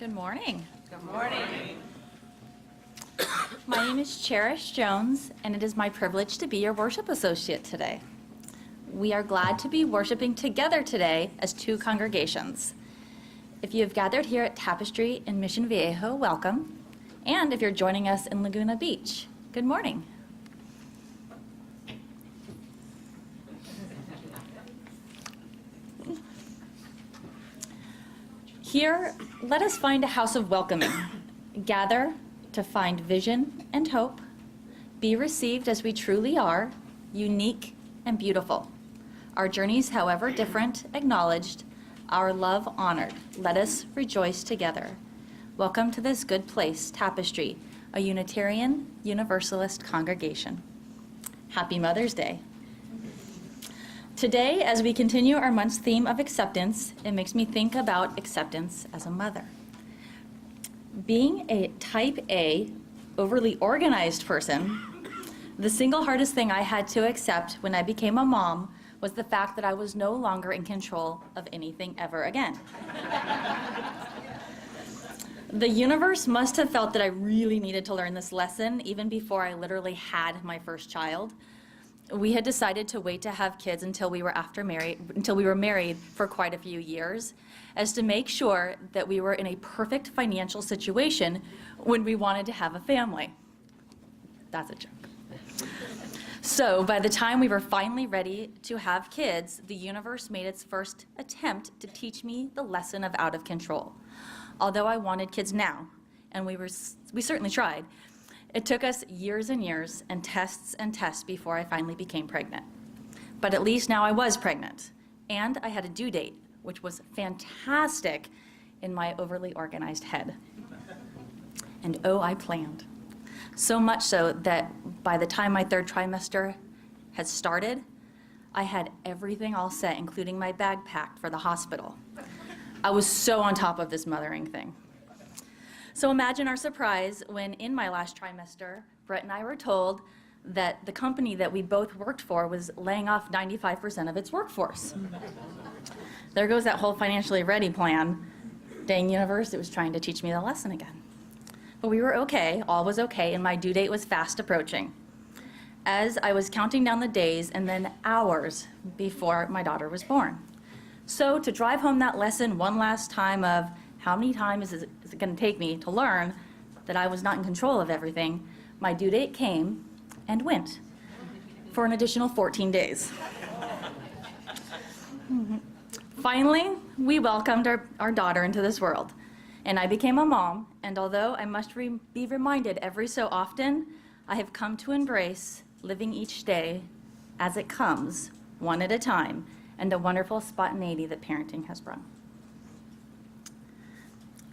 Good morning. Good morning. My name is Cherish Jones, and it is my privilege to be your worship associate today. We are glad to be worshiping together today as two congregations. If you have gathered here at Tapestry in Mission Viejo, welcome. And if you're joining us in Laguna Beach, good morning. Here, let us find a house of welcoming. Gather to find vision and hope. Be received as we truly are, unique and beautiful. Our journeys, however different, acknowledged, our love honored. Let us rejoice together. Welcome to this good place, Tapestry, a Unitarian Universalist congregation. Happy Mother's Day. Today, as we continue our month's theme of acceptance, it makes me think about acceptance as a mother. Being a type A, overly organized person, the single hardest thing I had to accept when I became a mom was the fact that I was no longer in control of anything ever again. The universe must have felt that I really needed to learn this lesson even before I literally had my first child. We had decided to wait to have kids until we were married for quite a few years, as to make sure that we were in a perfect financial situation when we wanted to have a family. That's a joke. So by the time we were finally ready to have kids, the universe made its first attempt to teach me the lesson of out of control. Although I wanted kids now, and we certainly tried, it took us years and years and tests before I finally became pregnant. But at least now I was pregnant, and I had a due date, which was fantastic in my overly organized head. And oh, I planned. So much so that by the time my third trimester had started, I had everything all set, including my bag packed for the hospital. I was so on top of this mothering thing. So imagine our surprise when in my last trimester, Brett and I were told that the company that we both worked for was laying off 95% of its workforce. There goes that whole financially ready plan. Dang universe, it was trying to teach me the lesson again. But we were okay, all was okay, and my due date was fast approaching. As I was counting down the days and then hours before my daughter was born. So to drive home that lesson one last time of how many times is it going to take me to learn that I was not in control of everything, my due date came and went for an additional 14 days. Finally, we welcomed our daughter into this world, and I became a mom, and although I must be reminded every so often, I have come to embrace living each day as it comes, one at a time, and the wonderful spontaneity that parenting has brought.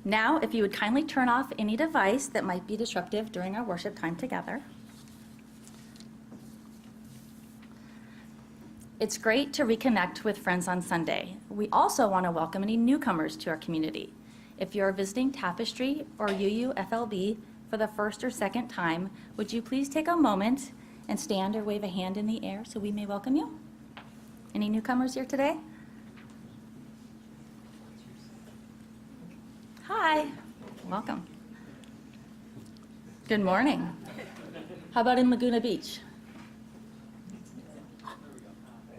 Now, if you would kindly turn off any device that might be disruptive during our worship time together. It's great to reconnect with friends on Sunday. We also want to welcome any newcomers to our community. If you're visiting Tapestry or UUFLB for the first or second time, would you please take a moment and stand or wave a hand in the air so we may welcome you? Any newcomers here today? Hi, welcome. Good morning. How about in Laguna Beach?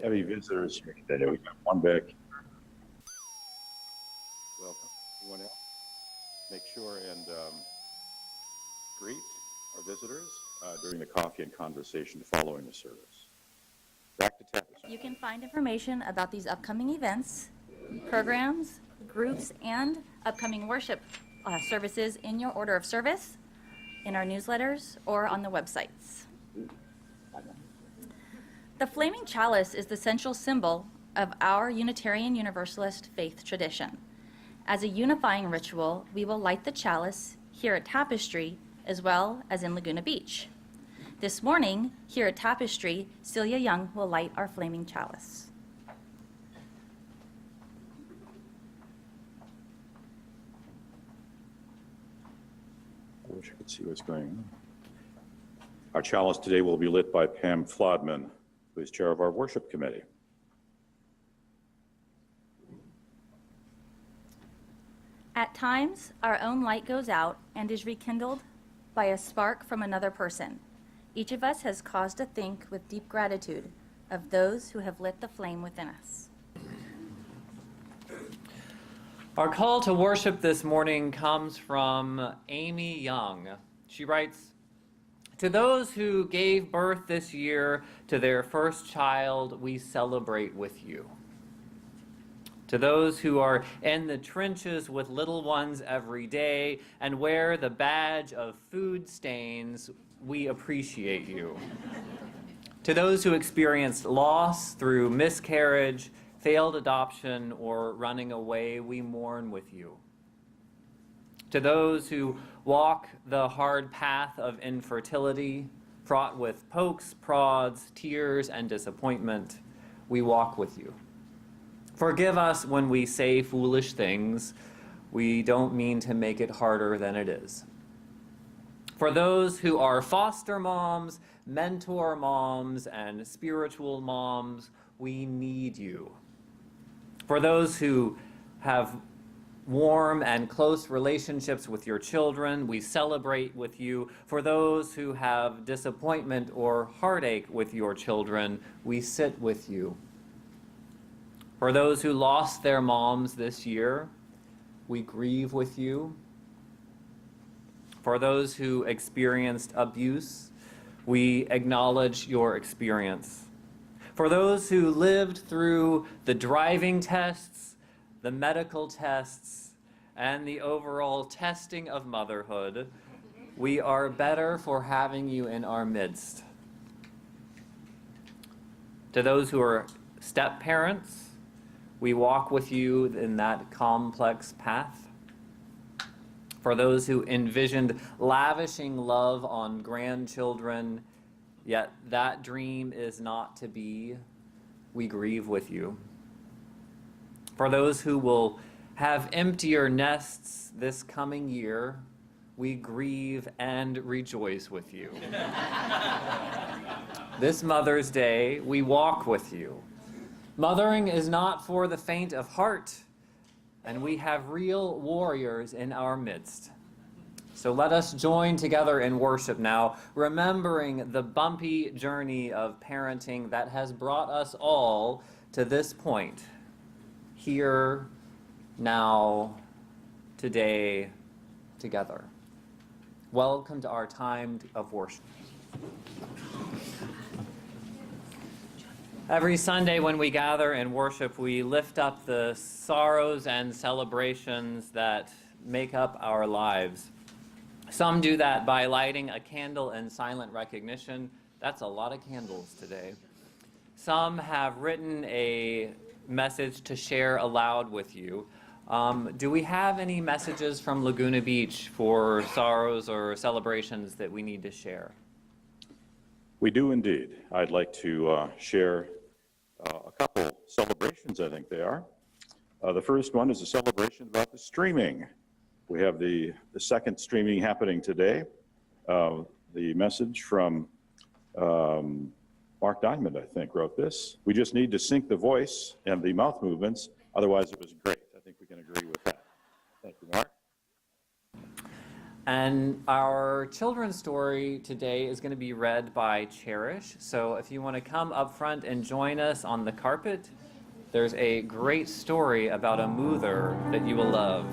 Heavy visitors here today. We got one back. Welcome. Anyone else? Make sure and greet our visitors during the coffee and conversation following the service. Back to Tapestry. You can find information about these upcoming events, programs, groups, and upcoming worship services in your order of service, in our newsletters, or on the websites. The flaming chalice is the central symbol of our Unitarian Universalist faith tradition. As a unifying ritual, we will light the chalice here at Tapestry as well as in Laguna Beach. This morning, here at Tapestry, Celia Young will light our flaming chalice. I wish I could see what's going on. Our chalice today will be lit by Pam Flodman, who is chair of our worship committee. At times, our own light goes out and is rekindled by a spark from another person. Each of us has cause to think with deep gratitude of those who have lit the flame within us. Our call to worship this morning comes from Amy Young. She writes, "To those who gave birth this year to their first child, we celebrate with you. To those who are in the trenches with little ones every day and wear the badge of food stains, we appreciate you. To those who experienced loss through miscarriage, failed adoption, or running away, we mourn with you. To those who walk the hard path of infertility, fraught with pokes, prods, tears, and disappointment, we walk with you. Forgive us when we say foolish things. We don't mean to make it harder than it is. For those who are foster moms, mentor moms, and spiritual moms, we need you. For those who have warm and close relationships with your children, we celebrate with you. For those who have disappointment or heartache with your children, we sit with you. For those who lost their moms this year, we grieve with you. For those who experienced abuse, we acknowledge your experience. For those who lived through the driving tests, the medical tests, and the overall testing of motherhood, we are better for having you in our midst. To those who are step-parents, we walk with you in that complex path. For those who envisioned lavishing love on grandchildren, yet that dream is not to be, we grieve with you. For those who will have emptier nests this coming year, we grieve and rejoice with you. This Mother's Day, we walk with you. Mothering is not for the faint of heart, and we have real warriors in our midst. So let us join together in worship now, remembering the bumpy journey of parenting that has brought us all to this point, here, now, today, together. Welcome to our time of worship. Every Sunday when we gather and worship, we lift up the sorrows and celebrations that make up our lives. Some do that by lighting a candle in silent recognition. That's a lot of candles today. Some have written a message to share aloud with you. Do we have any messages from Laguna Beach for sorrows or celebrations that we need to share? We do indeed. I'd like to share a couple celebrations, I think they are. The first one is a celebration about the streaming. We have the second streaming happening today. The message from Mark Diamond, I think, wrote this. We just need to sync the voice and the mouth movements. Otherwise, it was great. I think we can agree with that. Thank you, Mark. And our children's story today is going to be read by Cherish. So if you want to come up front and join us on the carpet, there's a great story about a moother that you will love.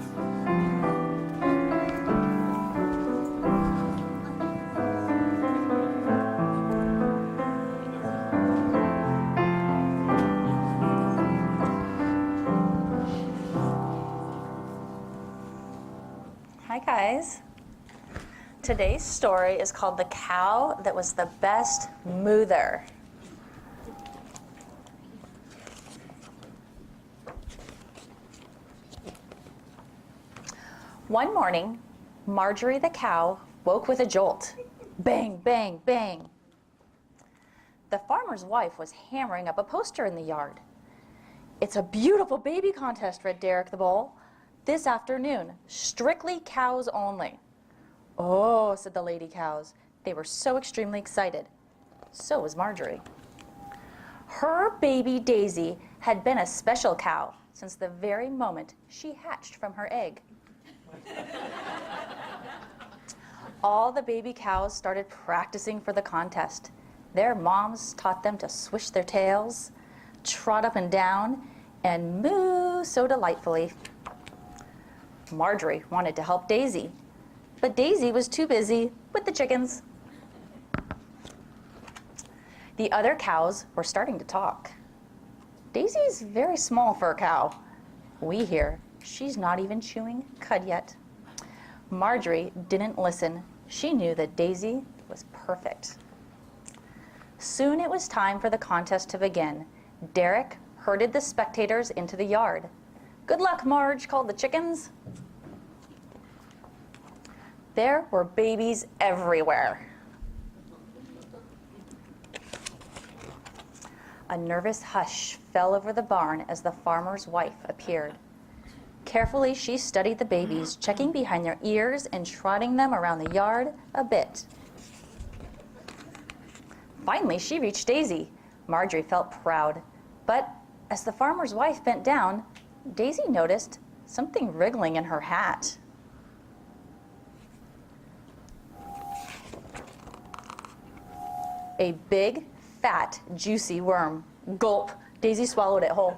Hi, guys. Today's story is called The Cow That Was the Best Moother. One morning, Marjorie the cow woke with a jolt. Bang, bang, bang. The farmer's wife was hammering up a poster in the yard. "It's a beautiful baby contest," read Derek the bull. "This afternoon, strictly cows only." "Oh," said the lady cows. They were so extremely excited. So was Marjorie. Her baby Daisy had been a special cow since the very moment she hatched from her egg. All the baby cows started practicing for the contest. Their moms taught them to swish their tails, trot up and down, and moo so delightfully. Marjorie wanted to help Daisy, but Daisy was too busy with the chickens. The other cows were starting to talk. Daisy's very small for a cow. We hear she's not even chewing cud yet. Marjorie didn't listen. She knew that Daisy was perfect. Soon it was time for the contest to begin. Derek herded the spectators into the yard. "Good luck, Marge," called the chickens. There were babies everywhere. A nervous hush fell over the barn as the farmer's wife appeared. Carefully, she studied the babies, checking behind their ears and trotting them around the yard a bit. Finally, she reached Daisy. Marjorie felt proud. But as the farmer's wife bent down, Daisy noticed something wriggling in her hat. A big, fat, juicy worm. Gulp. Daisy swallowed it whole.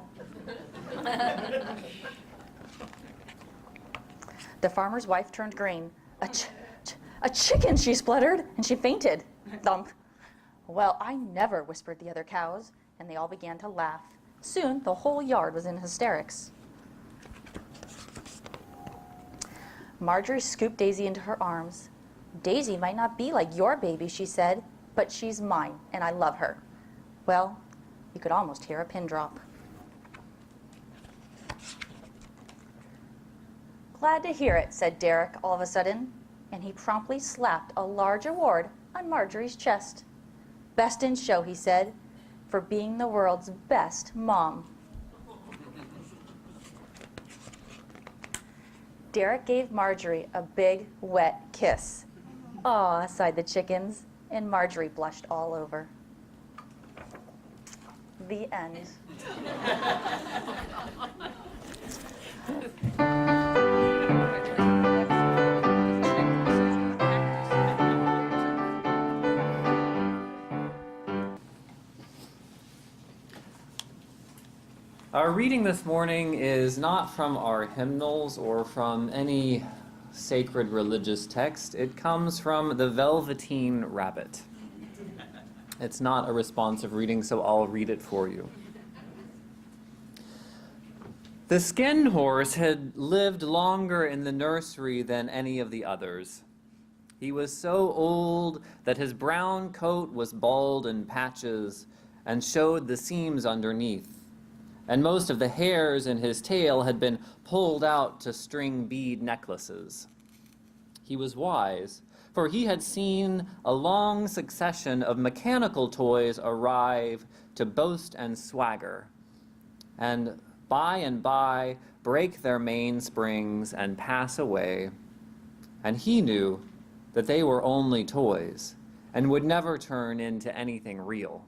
The farmer's wife turned green. A chicken, she spluttered, and she fainted. Thump. "Well, I never," whispered the other cows, and they all began to laugh. Soon, the whole yard was in hysterics. Marjorie scooped Daisy into her arms. "Daisy might not be like your baby," she said, "but she's mine, and I love her." Well, you could almost hear a pin drop. "Glad to hear it," said Derek all of a sudden, and he promptly slapped a large award on Marjorie's chest. "Best in show," he said, "for being the world's best mom." Derek gave Marjorie a big, wet kiss. "Aw," sighed the chickens, and Marjorie blushed all over. The end. Our reading this morning is not from our hymnals or from any sacred religious text. It comes from the Velveteen Rabbit. It's not a responsive reading, so I'll read it for you. The Skin Horse had lived longer in the nursery than any of the others. He was so old that his brown coat was bald in patches and showed the seams underneath, and most of the hairs in his tail had been pulled out to string bead necklaces. He was wise, for he had seen a long succession of mechanical toys arrive to boast and swagger, and by break their mainsprings and pass away, and he knew that they were only toys and would never turn into anything real.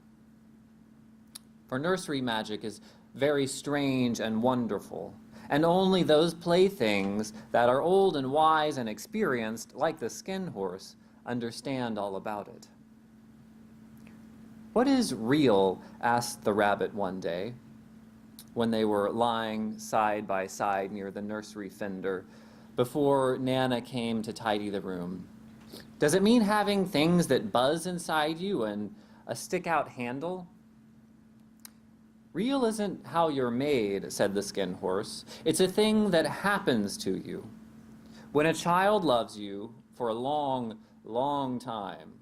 For nursery magic is very strange and wonderful, and only those playthings that are old and wise and experienced, like the Skin Horse, understand all about it. "What is real?" asked the rabbit one day, when they were lying side by side near the nursery fender, before Nana came to tidy the room. "Does it mean having things that buzz inside you and a stick-out handle?" "Real isn't how you're made," said the Skin Horse. "It's a thing that happens to you. When a child loves you for a long, long time,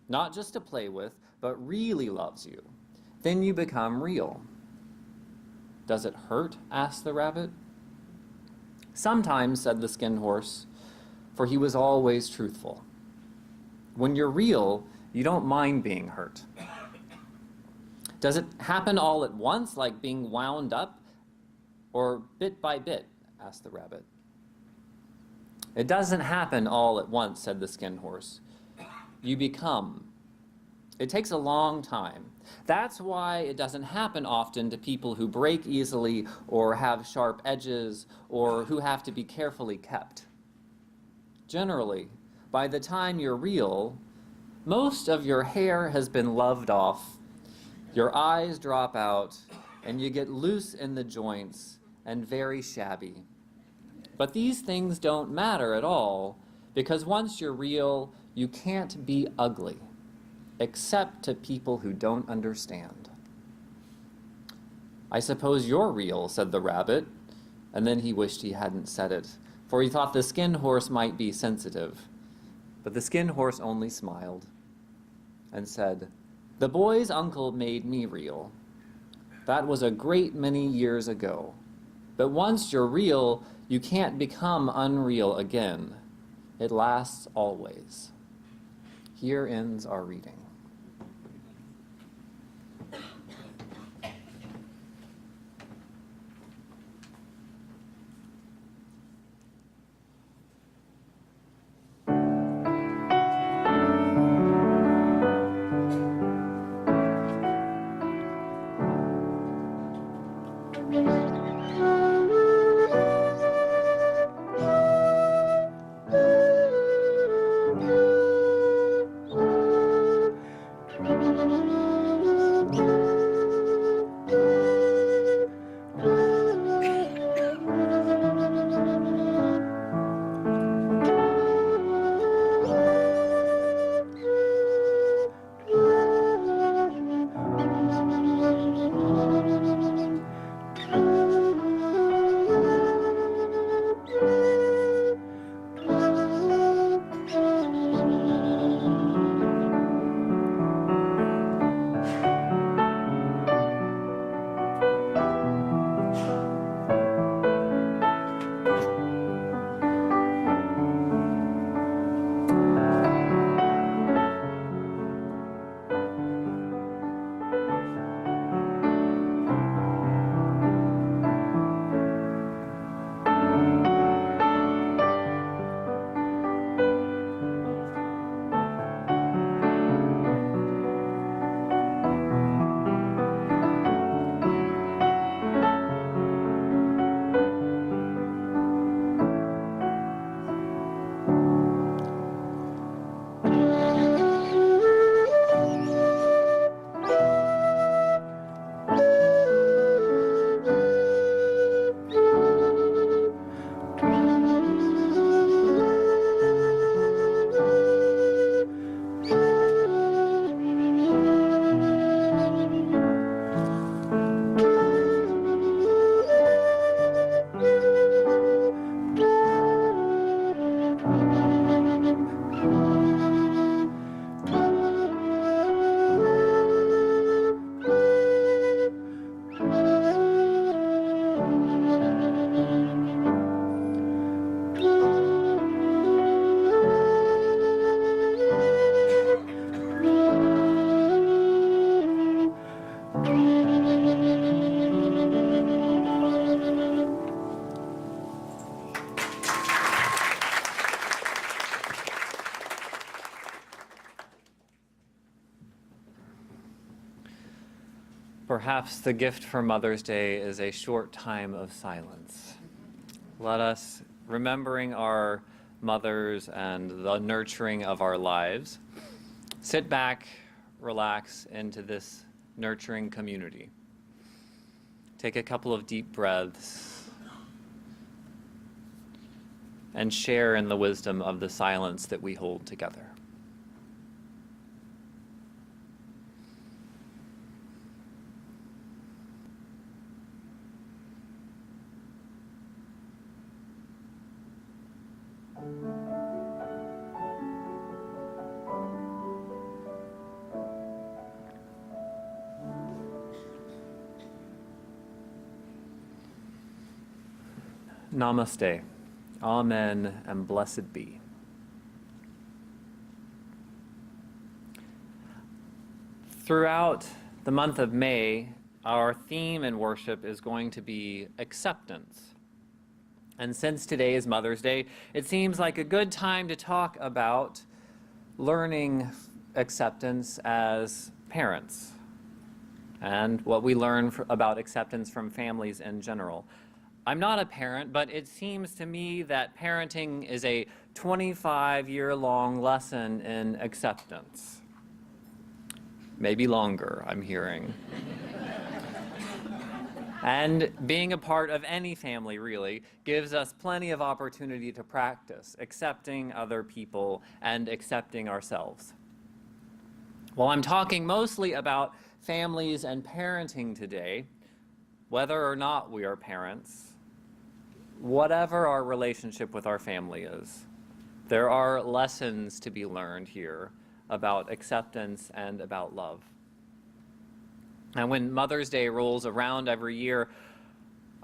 not just to play with, but really loves you, then you become real." "Does it hurt?" asked the rabbit. "Sometimes," said the Skin Horse, for he was always truthful. "When you're real, you don't mind being hurt." "Does it happen all at once, like being wound up, or bit by bit?" asked the rabbit. "It doesn't happen all at once," said the Skin Horse. "You become. It takes a long time. That's why it doesn't happen often to people who break easily or have sharp edges or who have to be carefully kept. Generally, by the time you're real, most of your hair has been loved off, your eyes drop out, and you get loose in the joints and very shabby. But these things don't matter at all, because once you're real, you can't be ugly, except to people who don't understand. I suppose you're real, said the rabbit, and then he wished he hadn't said it, for he thought the skin horse might be sensitive. But the skin horse only smiled and said, "The boy's uncle made me real. That was a great many years ago. But once you're real, you can't become unreal again. It lasts always." Here ends our reading. Perhaps the gift for Mother's Day is a short time of silence. Let us, remembering our mothers and the nurturing of our lives, sit back, relax into this nurturing community. Take a couple of deep breaths and share in the wisdom of the silence that we hold together. Namaste. Amen and blessed be. Throughout the month of May, our theme in worship is going to be acceptance. And since today is Mother's Day, it seems like a good time to talk about learning acceptance as parents and what we learn about acceptance from families in general. I'm not a parent, but it seems to me that parenting is a 25-year-long lesson in acceptance. Maybe longer, I'm hearing. And being a part of any family, really, gives us plenty of opportunity to practice accepting other people and accepting ourselves. While I'm talking mostly about families and parenting today, whether or not we are parents, whatever our relationship with our family is, there are lessons to be learned here about acceptance and about love. And when Mother's Day rolls around every year,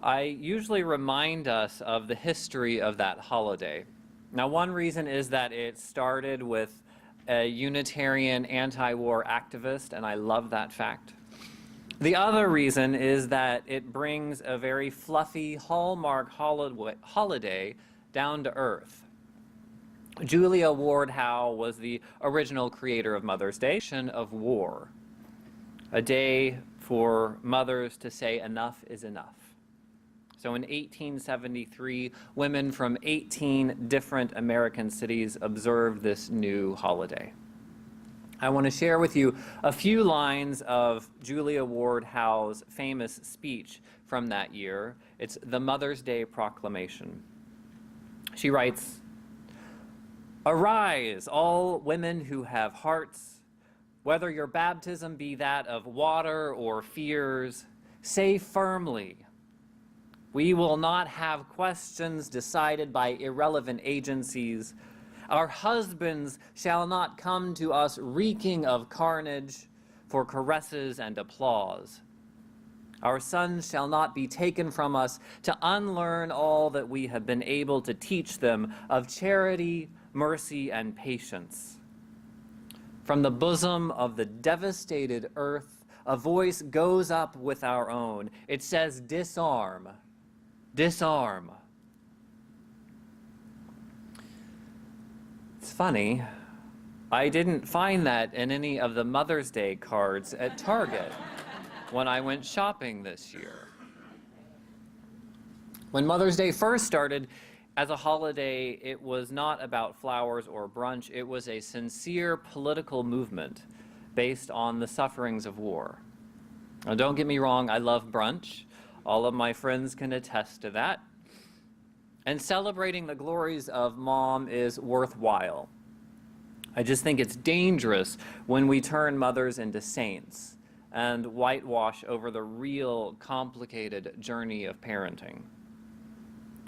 I usually remind us of the history of that holiday. Now, one reason is that it started with a Unitarian anti-war activist, and I love that fact. The other reason is that it brings a very fluffy Hallmark holiday down to earth. Julia Ward Howe was the original creator of Mother's Day, of war, a day for mothers to say enough is enough. So in 1873, women from 18 different American cities observed this new holiday. I want to share with you a few lines of Julia Ward Howe's famous speech from that year. It's the Mother's Day Proclamation. She writes, "Arise, all women who have hearts, whether your baptism be that of water or fears, say firmly, we will not have questions decided by irrelevant agencies. Our husbands shall not come to us reeking of carnage for caresses and applause. Our sons shall not be taken from us to unlearn all that we have been able to teach them of charity, mercy, and patience. From the bosom of the devastated earth, a voice goes up with our own. It says, disarm, disarm." It's funny, I didn't find that in any of the Mother's Day cards at Target when I went shopping this year. When Mother's Day first started as a holiday, it was not about flowers or brunch. It was a sincere political movement based on the sufferings of war. Now, don't get me wrong, I love brunch. All of my friends can attest to that. And celebrating the glories of mom is worthwhile. I just think it's dangerous when we turn mothers into saints and whitewash over the real complicated journey of parenting.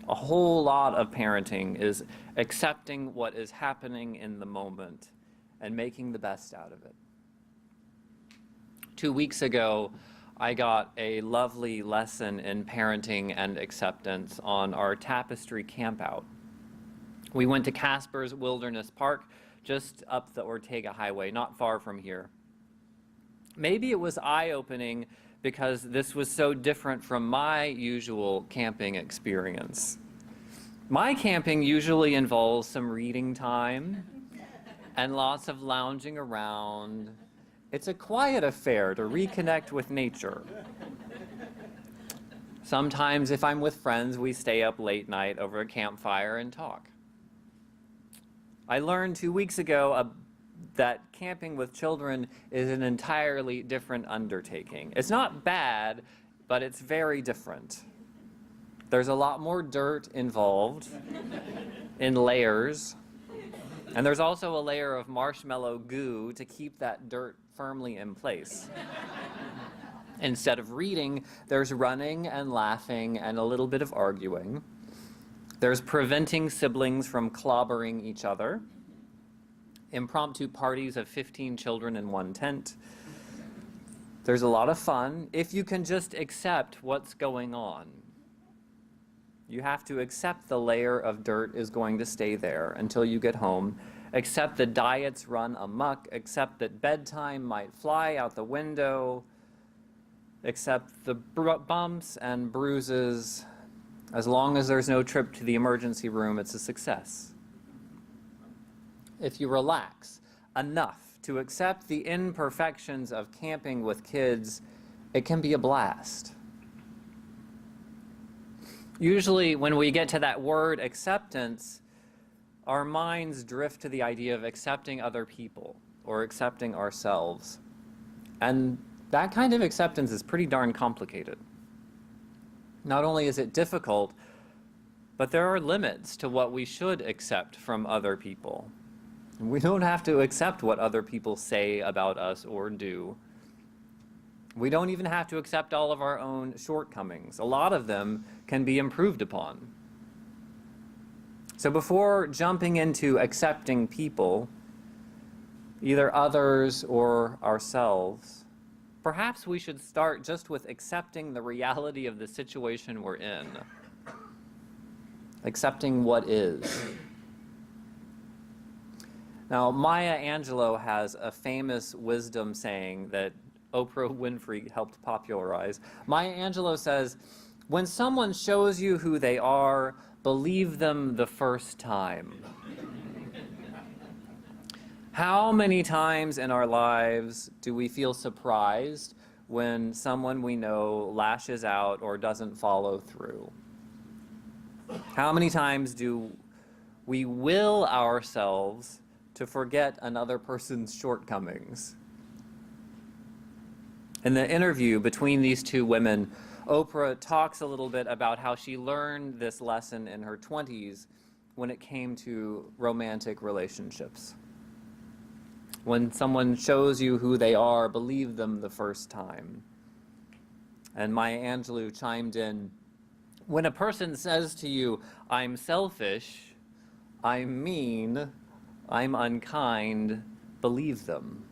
A whole lot of parenting is accepting what is happening in the moment and making the best out of it. 2 weeks ago, I got a lovely lesson in parenting and acceptance on our tapestry campout. We went to Casper's Wilderness Park, just up the Ortega Highway, not far from here. Maybe it was eye-opening because this was so different from my usual camping experience. My camping usually involves some reading time and lots of lounging around. It's a quiet affair to reconnect with nature. Sometimes, if I'm with friends, we stay up late night over a campfire and talk. I learned 2 weeks ago that camping with children is an entirely different undertaking. It's not bad, but it's very different. There's a lot more dirt involved in layers, and there's also a layer of marshmallow goo to keep that dirt firmly in place. Instead of reading, there's running and laughing and a little bit of arguing. There's preventing siblings from clobbering each other. Impromptu parties of 15 children in one tent. There's a lot of fun if you can just accept what's going on. You have to accept the layer of dirt is going to stay there until you get home. Accept the diets run amok, accept that bedtime might fly out the window, accept the bumps and bruises. As long as there's no trip to the emergency room, it's a success. If you relax enough to accept the imperfections of camping with kids, it can be a blast. Usually when we get to that word acceptance, our minds drift to the idea of accepting other people or accepting ourselves. And that kind of acceptance is pretty darn complicated. Not only is it difficult, but there are limits to what we should accept from other people. We don't have to accept what other people say about us or do. We don't even have to accept all of our own shortcomings. A lot of them can be improved upon. So before jumping into accepting people, either others or ourselves, perhaps we should start just with accepting the reality of the situation we're in. Accepting what is. Now, Maya Angelou has a famous wisdom saying that Oprah Winfrey helped popularize. Maya Angelou says, "When someone shows you who they are, believe them the first time." How many times in our lives do we feel surprised when someone we know lashes out or doesn't follow through? How many times do we will ourselves to forget another person's shortcomings? In the interview between these two women, Oprah talks a little bit about how she learned this lesson in her 20s when it came to romantic relationships. When someone shows you who they are, believe them the first time. And Maya Angelou chimed in, "When a person says to you, 'I'm selfish, I'm mean, I'm unkind,' believe them."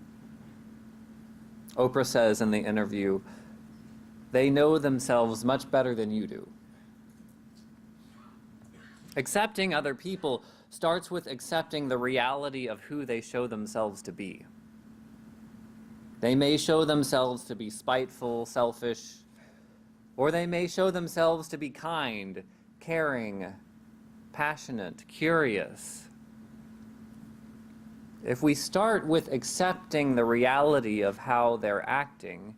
Oprah says in the interview, "They know themselves much better than you do." Accepting other people starts with accepting the reality of who they show themselves to be. They may show themselves to be spiteful, selfish, or they may show themselves to be kind, caring, passionate, curious. If we start with accepting the reality of how they're acting,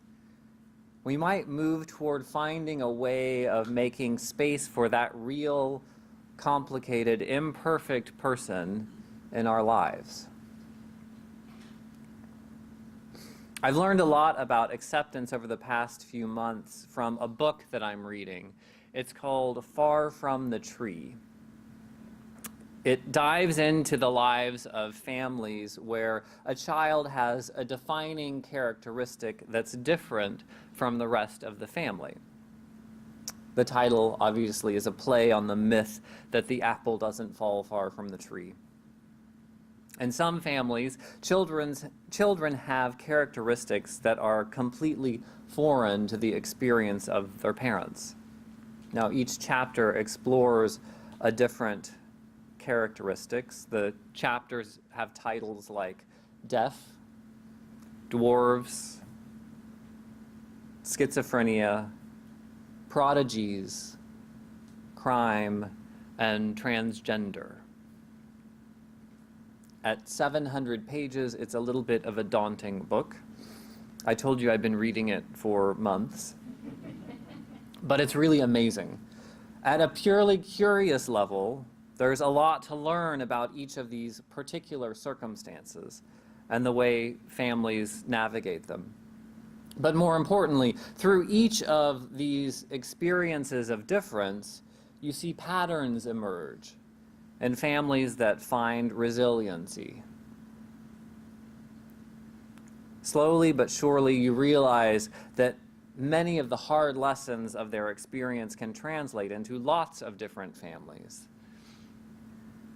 we might move toward finding a way of making space for that real, complicated, imperfect person in our lives. I've learned a lot about acceptance over the past few months from a book that I'm reading. It's called Far from the Tree. It dives into the lives of families where a child has a defining characteristic that's different from the rest of the family. The title, obviously, is a play on the myth that the apple doesn't fall far from the tree. In some families, children have characteristics that are completely foreign to the experience of their parents. Now, each chapter explores a different characteristics. The chapters have titles like deaf, dwarves, schizophrenia, prodigies, crime, and transgender. At 700 pages, it's a little bit of a daunting book. I told you I've been reading it for months, but it's really amazing. At a purely curious level, there's a lot to learn about each of these particular circumstances and the way families navigate them. But more importantly, through each of these experiences of difference, you see patterns emerge in families that find resiliency. Slowly but surely, you realize that many of the hard lessons of their experience can translate into lots of different families.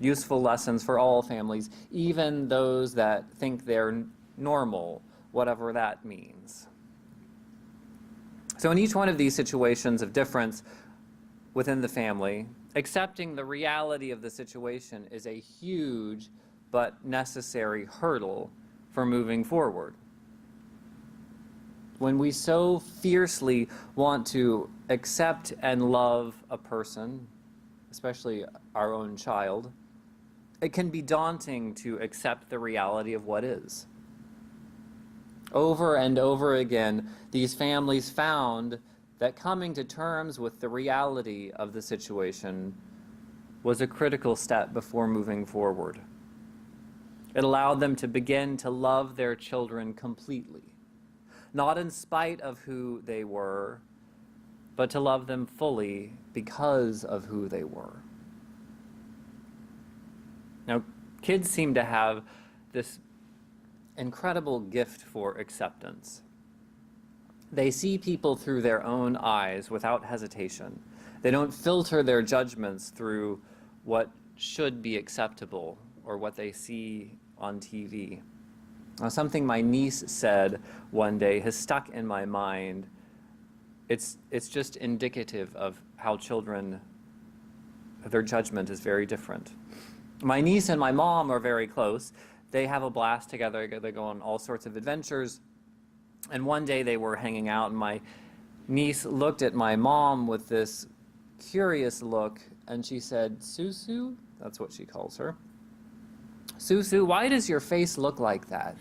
Useful lessons for all families, even those that think they're normal, whatever that means. So in each one of these situations of difference within the family, accepting the reality of the situation is a huge but necessary hurdle for moving forward. When we so fiercely want to accept and love a person, especially our own child, it can be daunting to accept the reality of what is. Over and over again, these families found that coming to terms with the reality of the situation was a critical step before moving forward. It allowed them to begin to love their children completely, not in spite of who they were, but to love them fully because of who they were. Now, kids seem to have this incredible gift for acceptance. They see people through their own eyes without hesitation. They don't filter their judgments through what should be acceptable or what they see on TV. Now, something my niece said one day has stuck in my mind. It's just indicative of how children, their judgment is very different. My niece and my mom are very close. They have a blast together. They go on all sorts of adventures. And one day they were hanging out, and my niece looked at my mom with this curious look, and she said, "Susu," that's what she calls her. "Susu, why does your face look like that?"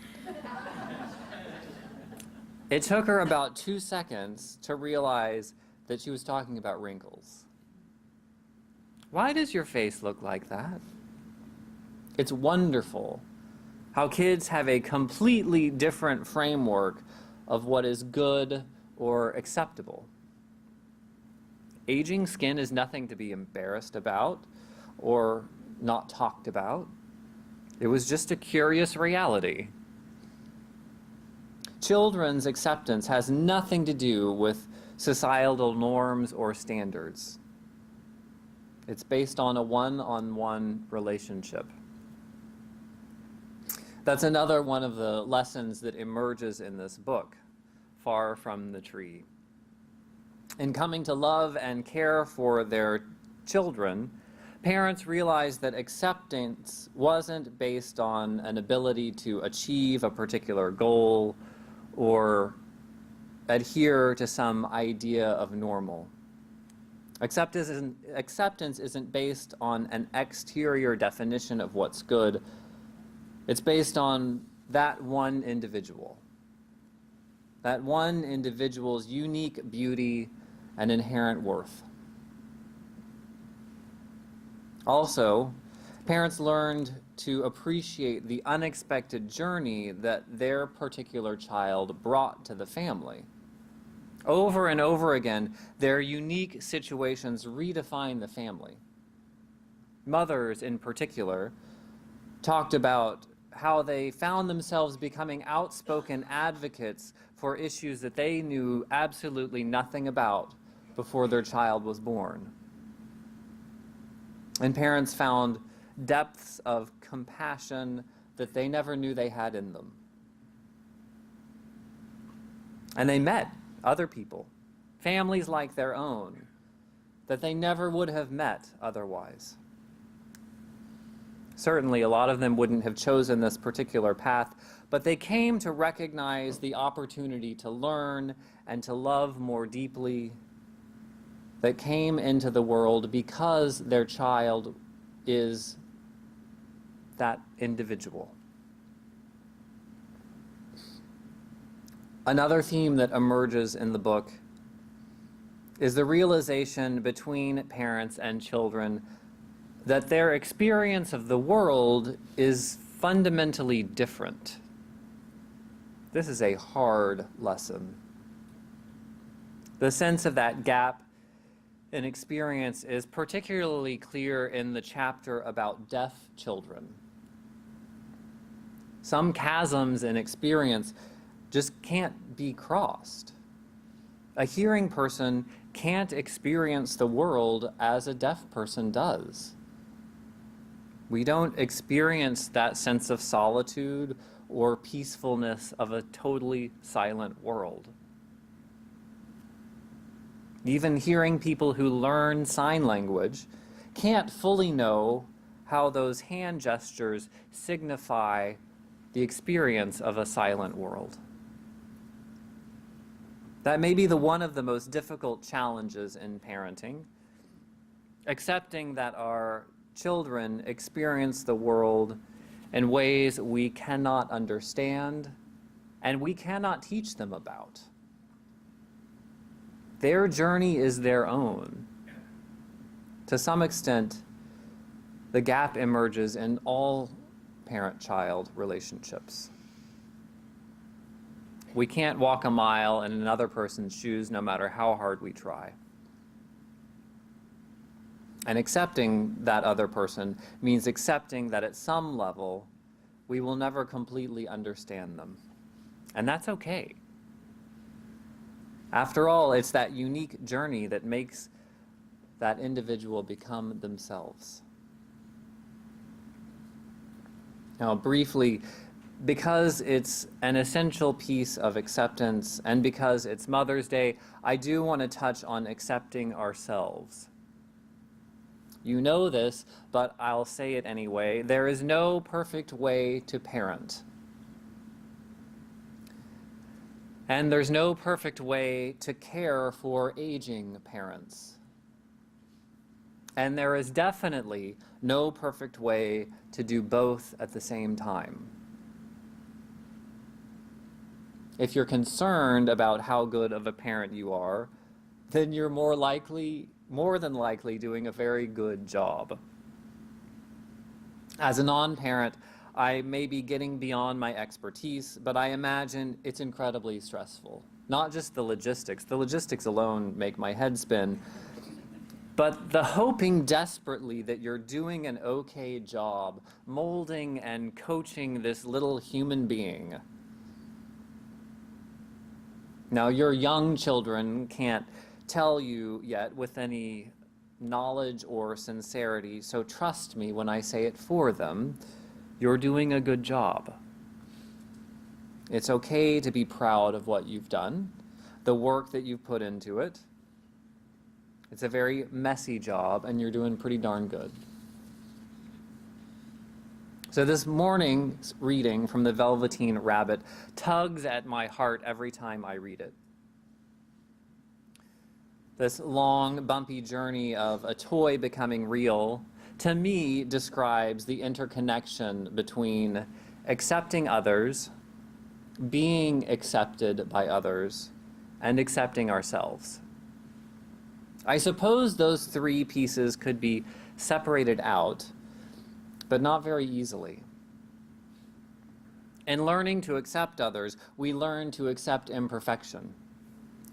It took her about 2 seconds to realize that she was talking about wrinkles. Why does your face look like that? It's wonderful how kids have a completely different framework of what is good or acceptable. Aging skin is nothing to be embarrassed about or not talked about. It was just a curious reality. Children's acceptance has nothing to do with societal norms or standards. It's based on a one-on-one relationship. That's another one of the lessons that emerges in this book, Far from the Tree. In coming to love and care for their children, parents realized that acceptance wasn't based on an ability to achieve a particular goal or adhere to some idea of normal. Acceptance isn't based on an exterior definition of what's good. It's based on that one individual's unique beauty and inherent worth. Also, parents learned to appreciate the unexpected journey that their particular child brought to the family. Over and over again, their unique situations redefine the family. Mothers, in particular, talked about how they found themselves becoming outspoken advocates for issues that they knew absolutely nothing about before their child was born. And parents found depths of compassion that they never knew they had in them. And they met other people, families like their own, that they never would have met otherwise. Certainly, a lot of them wouldn't have chosen this particular path, but they came to recognize the opportunity to learn and to love more deeply that came into the world because their child is that individual. Another theme that emerges in the book is the realization between parents and children that their experience of the world is fundamentally different. This is a hard lesson. The sense of that gap in experience is particularly clear in the chapter about deaf children. Some chasms in experience just can't be crossed. A hearing person can't experience the world as a deaf person does. We don't experience that sense of solitude or peacefulness of a totally silent world. Even hearing people who learn sign language can't fully know how those hand gestures signify the experience of a silent world. That may be one of the most difficult challenges in parenting, accepting that our children experience the world in ways we cannot understand and we cannot teach them about. Their journey is their own. To some extent, the gap emerges in all parent-child relationships. We can't walk a mile in another person's shoes no matter how hard we try. And accepting that other person means accepting that at some level, we will never completely understand them. And that's okay. After all, it's that unique journey that makes that individual become themselves. Now, briefly, because it's an essential piece of acceptance and because it's Mother's Day, I do want to touch on accepting ourselves. You know this, but I'll say it anyway. There is no perfect way to parent. And there's no perfect way to care for aging parents. And there is definitely no perfect way to do both at the same time. If you're concerned about how good of a parent you are, then you're more than likely doing a very good job. As a non-parent, I may be getting beyond my expertise, but I imagine it's incredibly stressful. Not just the logistics. The logistics alone make my head spin. But the hoping desperately that you're doing an okay job molding and coaching this little human being. Now, your young children can't tell you yet with any knowledge or sincerity, so trust me when I say it for them, you're doing a good job. It's okay to be proud of what you've done, the work that you've put into it. It's a very messy job, and you're doing pretty darn good. So this morning's reading from the Velveteen Rabbit tugs at my heart every time I read it. This long, bumpy journey of a toy becoming real, to me, describes the interconnection between accepting others, being accepted by others, and accepting ourselves. I suppose those three pieces could be separated out, but not very easily. In learning to accept others, we learn to accept imperfection.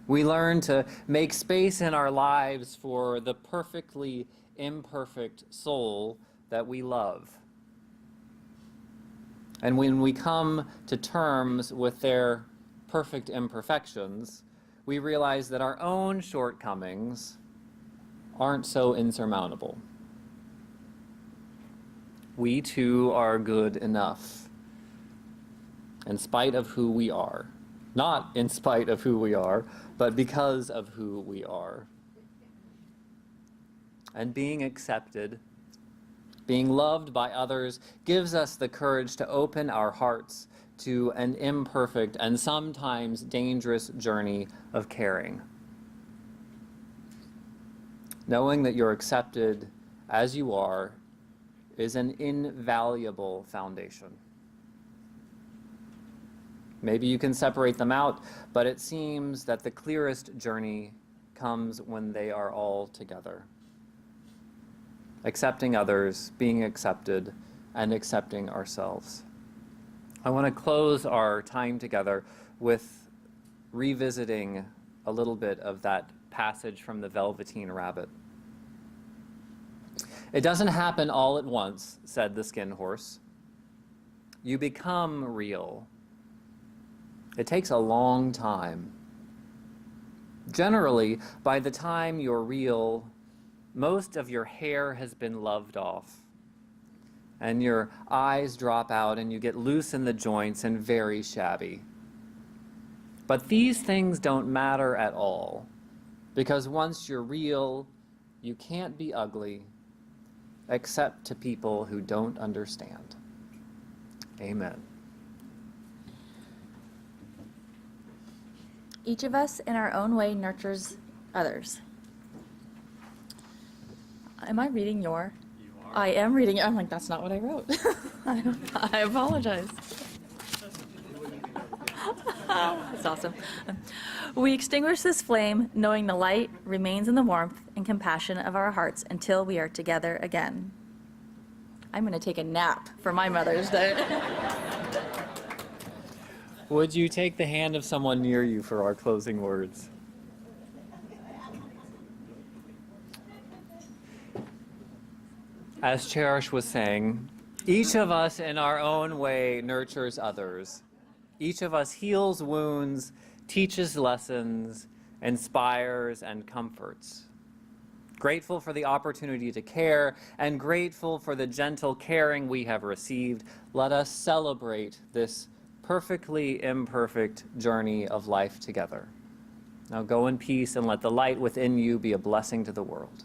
We learn to make space in our lives for the perfectly imperfect soul that we love. And when we come to terms with their perfect imperfections, we realize that our own shortcomings aren't so insurmountable. We too are good enough, in spite of who we are. Not in spite of who we are, but because of who we are. And being accepted, being loved by others, gives us the courage to open our hearts to an imperfect and sometimes dangerous journey of caring. Knowing that you're accepted as you are is an invaluable foundation. Maybe you can separate them out, but it seems that the clearest journey comes when they are all together. Accepting others, being accepted, and accepting ourselves. I want to close our time together with revisiting a little bit of that passage from the Velveteen Rabbit. It doesn't happen all at once, said the Skin Horse. You become real. It takes a long time. Generally, by the time you're real, most of your hair has been loved off, and your eyes drop out and you get loose in the joints and very shabby. But these things don't matter at all, because once you're real, you can't be ugly, except to people who don't understand. Amen. Each of us in our own way nurtures others. Am I reading your? You are. I am reading it. I'm like, that's not what I wrote. I apologize. That's awesome. We extinguish this flame, knowing the light remains in the warmth and compassion of our hearts until we are together again. I'm going to take a nap for my Mother's Day. Would you take the hand of someone near you for our closing words? As Cherish was saying, each of us in our own way nurtures others. Each of us heals wounds, teaches lessons, inspires and comforts. Grateful for the opportunity to care and grateful for the gentle caring we have received, let us celebrate this perfectly imperfect journey of life together. Now go in peace and let the light within you be a blessing to the world.